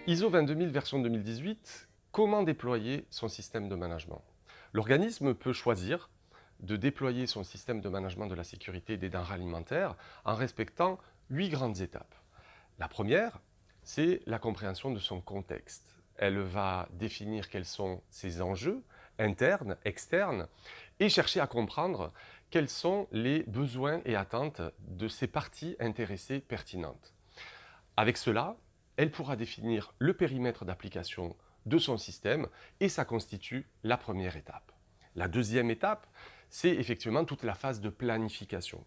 ISO 22000 version 2018, comment déployer son système de management? L'organisme peut choisir de déployer son système de management de la sécurité des denrées alimentaires en respectant 8 grandes étapes. La première, c'est la compréhension de son contexte. Elle va définir quels sont ses enjeux internes, externes, et chercher à comprendre quels sont les besoins et attentes de ses parties intéressées pertinentes. Avec cela, elle pourra définir le périmètre d'application de son système et ça constitue la première étape. La deuxième étape, c'est effectivement toute la phase de planification.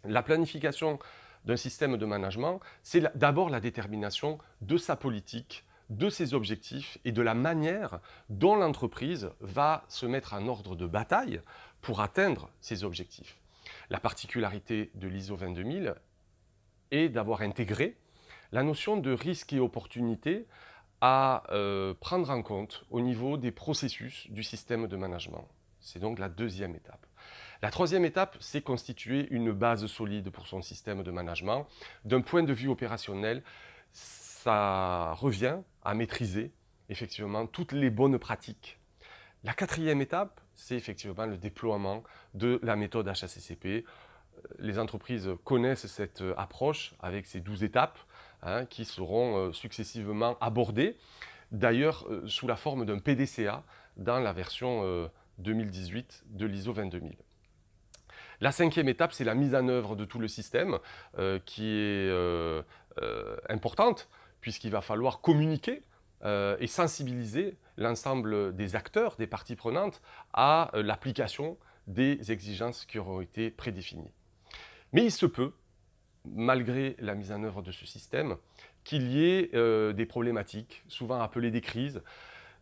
La planification d'un système de management, c'est d'abord la détermination de sa politique, de ses objectifs et de la manière dont l'entreprise va se mettre en ordre de bataille pour atteindre ses objectifs. La particularité de l'ISO 22000 est d'avoir intégré la notion de risque et opportunité à prendre en compte au niveau des processus du système de management. C'est donc la deuxième étape. La troisième étape, c'est constituer une base solide pour son système de management. D'un point de vue opérationnel, ça revient à maîtriser effectivement toutes les bonnes pratiques. La quatrième étape, c'est effectivement le déploiement de la méthode HACCP. Les entreprises connaissent cette approche avec ces 12 étapes qui seront successivement abordées, d'ailleurs sous la forme d'un PDCA dans la version 2018 de l'ISO 22000. La cinquième étape, c'est la mise en œuvre de tout le système qui est importante puisqu'il va falloir communiquer et sensibiliser l'ensemble des acteurs, des parties prenantes à l'application des exigences qui auront été prédéfinies. Mais il se peut, malgré la mise en œuvre de ce système, qu'il y ait des problématiques, souvent appelées des crises,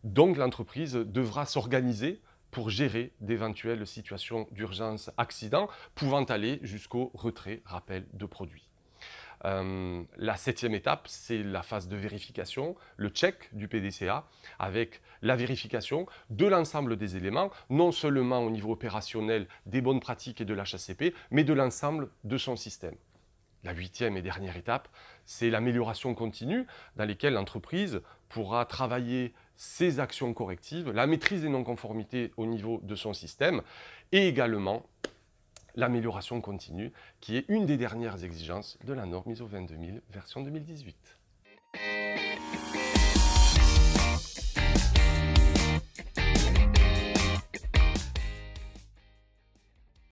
donc l'entreprise devra s'organiser pour gérer d'éventuelles situations d'urgence accident pouvant aller jusqu'au retrait, rappel de produits. La septième étape, c'est la phase de vérification, le check du PDCA, avec la vérification de l'ensemble des éléments, non seulement au niveau opérationnel des bonnes pratiques et de l'HACCP, mais de l'ensemble de son système. La huitième et dernière étape, c'est l'amélioration continue dans laquelle l'entreprise pourra travailler ses actions correctives, la maîtrise des non-conformités au niveau de son système et également l'amélioration continue qui est une des dernières exigences de la norme ISO 22000 version 2018.